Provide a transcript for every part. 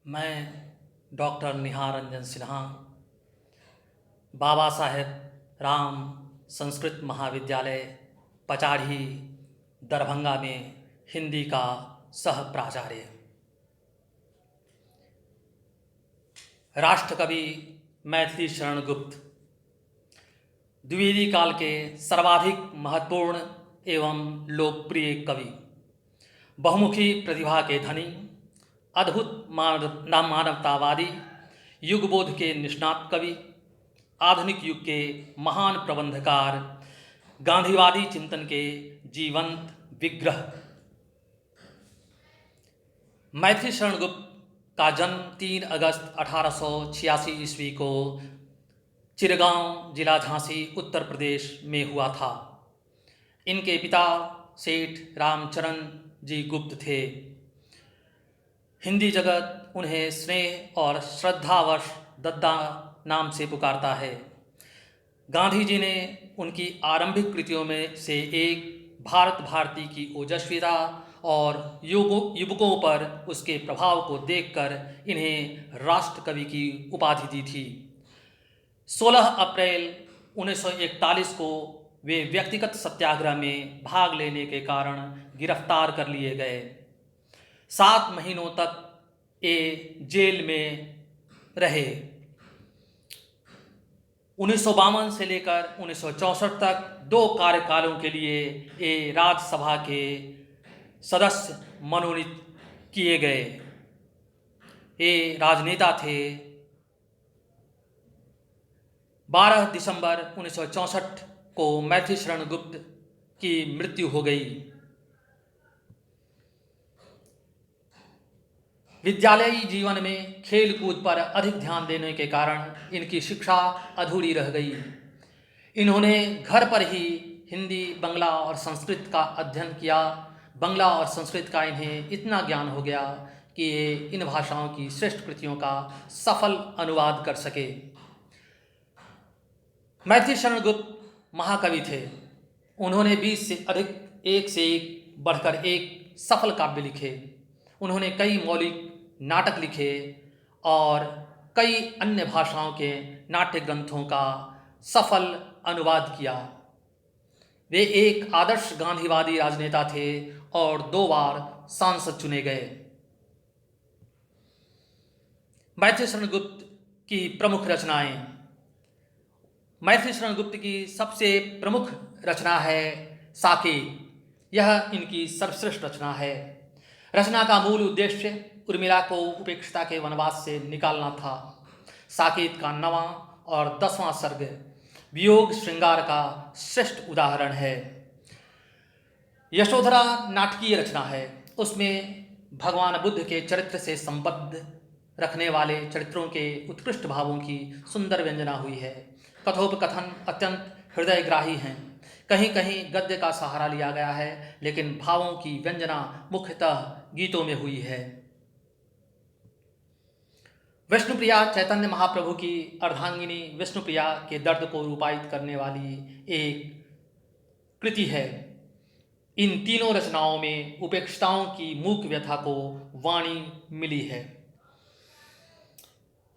मैं डॉक्टर निहार रंजन सिन्हा बाबा साहेब राम संस्कृत महाविद्यालय पचाढ़ी दरभंगा में हिंदी का सह प्राचार्य। राष्ट्रकवि मैथिली शरण गुप्त द्विवेदी काल के सर्वाधिक महत्वपूर्ण एवं लोकप्रिय कवि, बहुमुखी प्रतिभा के धनी, अद्भुत मानवतावादी, युगबोध के निष्णात कवि, आधुनिक युग के महान प्रबंधकार, गांधीवादी चिंतन के जीवंत विग्रह। मैथिली शरण गुप्त का जन्म 3 अगस्त 1886 ईस्वी को चिरगांव जिला झांसी उत्तर प्रदेश में हुआ था। इनके पिता सेठ रामचरण जी गुप्त थे। हिंदी जगत उन्हें स्नेह और श्रद्धावश दद्दा नाम से पुकारता है। गांधी जी ने उनकी आरंभिक कृतियों में से एक भारत भारती की ओजस्विता और युवकों पर उसके प्रभाव को देखकर इन्हें राष्ट्रकवि की उपाधि दी थी। 16 अप्रैल 1941 को वे व्यक्तिगत सत्याग्रह में भाग लेने के कारण गिरफ्तार कर लिए गए। 7 महीनों तक ये जेल में रहे। 1952 से लेकर 1964 तक 2 कार्यकालों के लिए ये राज्यसभा के सदस्य मनोनीत किए गए। ये राजनेता थे। 12 दिसंबर 1964 को मैथिली शरण गुप्त की मृत्यु हो गई। विद्यालयी जीवन में खेल कूद पर अधिक ध्यान देने के कारण इनकी शिक्षा अधूरी रह गई। इन्होंने घर पर ही हिंदी, बंगला और संस्कृत का अध्ययन किया। बंगला और संस्कृत का इन्हें इतना ज्ञान हो गया कि ये इन भाषाओं की श्रेष्ठ कृतियों का सफल अनुवाद कर सके। मैथिली शरण गुप्त महाकवि थे। उन्होंने 20 से अधिक एक से एक बढ़कर एक सफल काव्य लिखे। उन्होंने कई मौलिक नाटक लिखे और कई अन्य भाषाओं के नाट्य ग्रंथों का सफल अनुवाद किया। वे एक आदर्श गांधीवादी राजनेता थे और 2 बार सांसद चुने गए। मैथिली शरण गुप्त की प्रमुख रचनाएं। मैथिली शरण गुप्त की सबसे प्रमुख रचना है साकेत। यह इनकी सर्वश्रेष्ठ रचना है। रचना का मूल उद्देश्य उर्मिला को उपेक्षिता के वनवास से निकालना था। साकेत का 9वां और 10वां सर्ग वियोग श्रृंगार का श्रेष्ठ उदाहरण है। यशोधरा नाटकीय रचना है। उसमें भगवान बुद्ध के चरित्र से संबद्ध रखने वाले चरित्रों के उत्कृष्ट भावों की सुंदर व्यंजना हुई है। कथोपकथन अत्यंत हृदयग्राही हैं। कहीं कहीं गद्य का सहारा लिया गया है, लेकिन भावों की व्यंजना मुख्यतः गीतों में हुई है। विष्णुप्रिया चैतन्य महाप्रभु की अर्धांगिनी विष्णुप्रिया के दर्द को रूपायित करने वाली एक कृति है। इन तीनों रचनाओं में उपेक्षिताओं की मूक व्यथा को वाणी मिली है।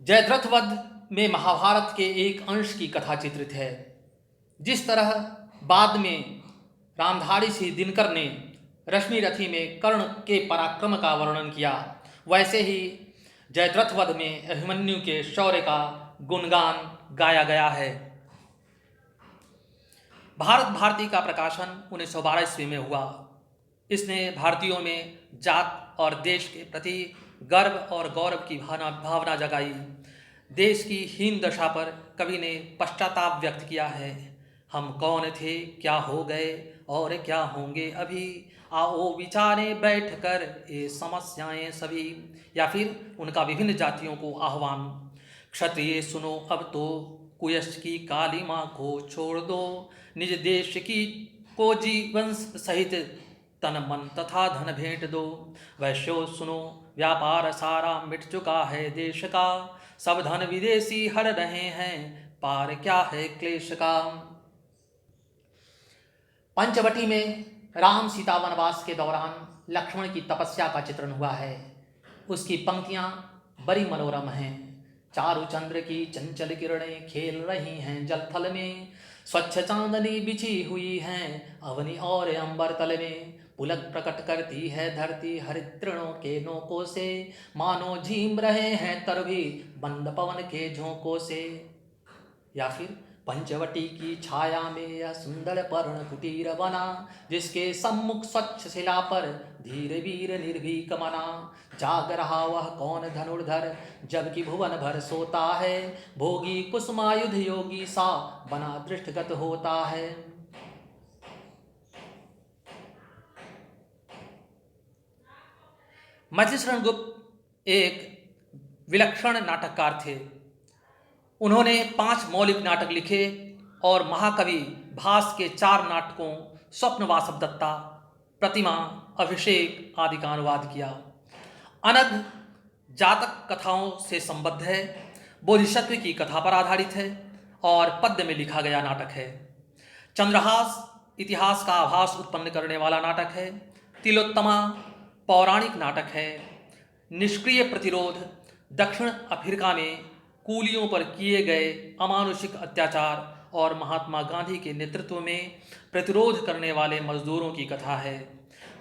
जयद्रथ में महाभारत के एक अंश की कथा चित्रित है। जिस तरह बाद में रामधारी सिंह दिनकर ने रश्मिरथी में कर्ण के पराक्रम का वर्णन किया, वैसे ही जयद्रथ में अभिमन्यु के शौर्य का गुणगान गाया गया है। भारत भारती का प्रकाशन 1912 ईस्वी में हुआ। इसने भारतीयों में जात और देश के प्रति गर्व और गौरव की भावना जगाई। देश की हीन दशा पर कवि ने पश्चाताप व्यक्त किया है। हम कौन थे, क्या हो गए और क्या होंगे अभी, आओ विचारे बैठ कर ये समस्याएं सभी। या फिर उनका विभिन्न जातियों को आह्वान, क्षत्रिय सुनो अब तो, कुयश की कालिमा को छोड़ दो, निज देश की को जीवन सहित तन मन तथा धन भेंट दो। वैश्यो सुनो व्यापार सारा मिट चुका है देश का, सब धन विदेशी हर रहे हैं, पार क्या है क्लेश का। पंचवटी में राम सीता वनवास के दौरान लक्ष्मण की तपस्या का चित्रण हुआ है। उसकी पंक्तियां बड़ी मनोरम हैं। चारु चंद्र की चंचल किरणें खेल रही हैं जल थल में। स्वच्छ चांदनी बिछी हुई हैं अवनी और अंबर तल में। पुलक प्रकट करती है धरती हरित तृणों के नोकों से। मानो झीम रहे हैं तर भी बंद पवन के झोंकों से। या फिर पंचवटी की छाया में यह सुंदर पर्ण कुटीर बना, जिसके सम्मुख स्वच्छ शिला पर धीर वीर निर्भीक मना। जाग रहा वह कौन धनुर्धर जबकि भुवन भर सोता है। भोगी कुसुमायुध योगी सा बना दृष्टगत होता है। मैथिलीशरण गुप्त एक विलक्षण नाटककार थे। उन्होंने 5 मौलिक नाटक लिखे और महाकवि भास के 4 नाटकों स्वप्न वासव दत्ता, प्रतिमा, अभिषेक आदि का अनुवाद किया। अनघ जातक कथाओं से संबद्ध है, बोधिसत्व की कथा पर आधारित है और पद्य में लिखा गया नाटक है। चंद्रहास इतिहास का आभास उत्पन्न करने वाला नाटक है। तिलोत्तमा पौराणिक नाटक है। निष्क्रिय प्रतिरोध दक्षिण अफ्रीका में कूलियों पर किए गए अमानुषिक अत्याचार और महात्मा गांधी के नेतृत्व में प्रतिरोध करने वाले मजदूरों की कथा है।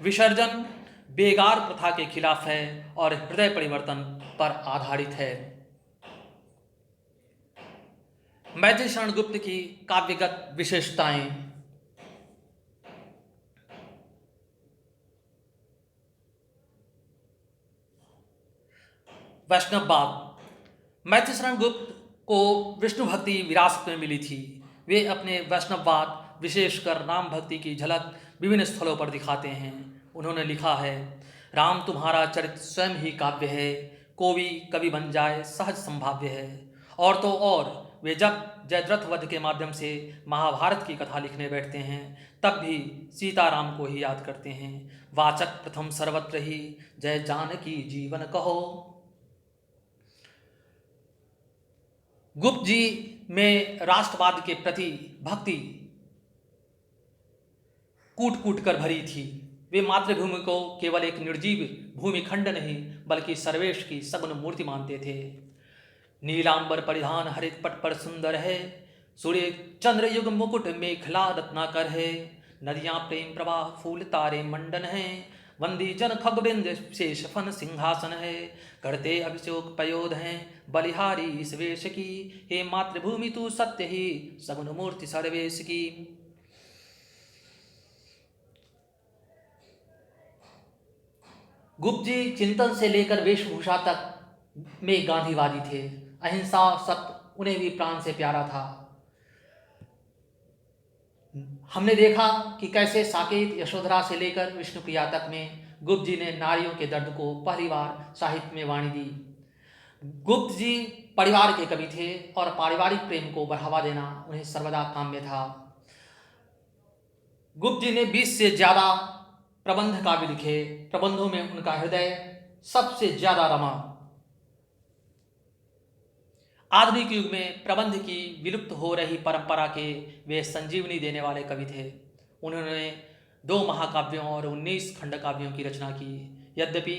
विसर्जन बेगार प्रथा के खिलाफ है और हृदय परिवर्तन पर आधारित है। मैथिलीशरण गुप्त की काव्यगत विशेषताएं। वैष्णववाद। मैथिलीशरण गुप्त को विष्णु भक्ति विरासत में मिली थी। वे अपने वैष्णववाद विशेषकर राम भक्ति की झलक विभिन्न स्थलों पर दिखाते हैं। उन्होंने लिखा है, राम तुम्हारा चरित्र स्वयं ही काव्य है, कोई कवि बन जाए सहज संभाव्य है। और तो और वे जब जयद्रथ वध के माध्यम से महाभारत की कथा लिखने बैठते हैं तब भी सीताराम को ही याद करते हैं। वाचक प्रथम सर्वत्र ही जय जानकी जीवन कहो। गुप्त जी में राष्ट्रवाद के प्रति भक्ति कूट कूट कर भरी थी। वे मातृभूमि को केवल एक निर्जीव भूमिखंड नहीं बल्कि सर्वेश की सगुन मूर्ति मानते थे। नीलांबर परिधान हरित पट पर सुंदर है, सूर्य चंद्र युग मुकुट मेखला रत्नाकर है। नदियां प्रेम प्रवाह फूल तारे मंडन है, वंदी जन खगबिंद शेष फन सिंहासन है। करते अभिषेक पयोध हैं बलिहारी इस वेश की, हे मातृभूमि तू सत्य ही सगुन मूर्ति सर्वेश की। गुप्त जी चिंतन से लेकर वेशभूषा तक में गांधीवादी थे। अहिंसा सत्य उन्हें भी प्राण से प्यारा था। हमने देखा कि कैसे साकेत यशोधरा से लेकर विष्णुप्रिया तक में गुप्त जी ने नारियों के दर्द को पहली बार साहित्य में वाणी दी। गुप्त जी परिवार के कवि थे और पारिवारिक प्रेम को बढ़ावा देना उन्हें सर्वदा काम्य था। गुप्त जी ने 20 से ज्यादा प्रबंध काव्य लिखे। प्रबंधों में उनका हृदय सबसे ज्यादा रमा। आधुनिक युग में प्रबंध की विलुप्त हो रही परंपरा के वे संजीवनी देने वाले कवि थे। उन्होंने 2 महाकाव्यों और 19 खंड काव्यों की रचना की। यद्यपि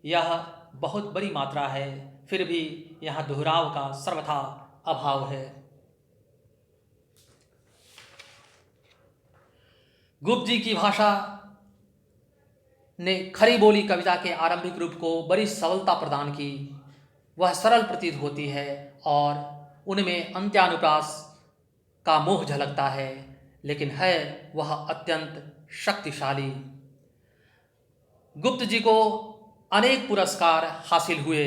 यह बहुत बड़ी मात्रा है, फिर भी यहाँ दोहराव का सर्वथा अभाव है। गुप्त जी की भाषा ने खरी बोली कविता के आरंभिक रूप को बड़ी सरलता प्रदान की। वह सरल प्रतीत होती है और उनमें अंत्यानुप्रास का मोह झलकता है, लेकिन है वह अत्यंत शक्तिशाली। गुप्त जी को अनेक पुरस्कार हासिल हुए।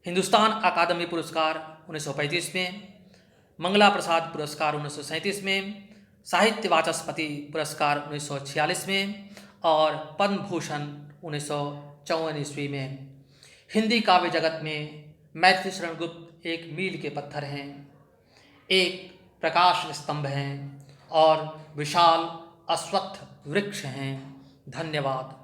हिंदुस्तान अकादमी पुरस्कार 1935 में, मंगला प्रसाद पुरस्कार 1937 में, साहित्य वाचस्पति पुरस्कार 1946 में और पद्म भूषण 1954 ईस्वी में। हिंदी काव्य जगत में मैथिलीशरण गुप्त एक मील के पत्थर हैं, एक प्रकाश स्तंभ हैं और विशाल अश्वत्थ वृक्ष हैं। धन्यवाद।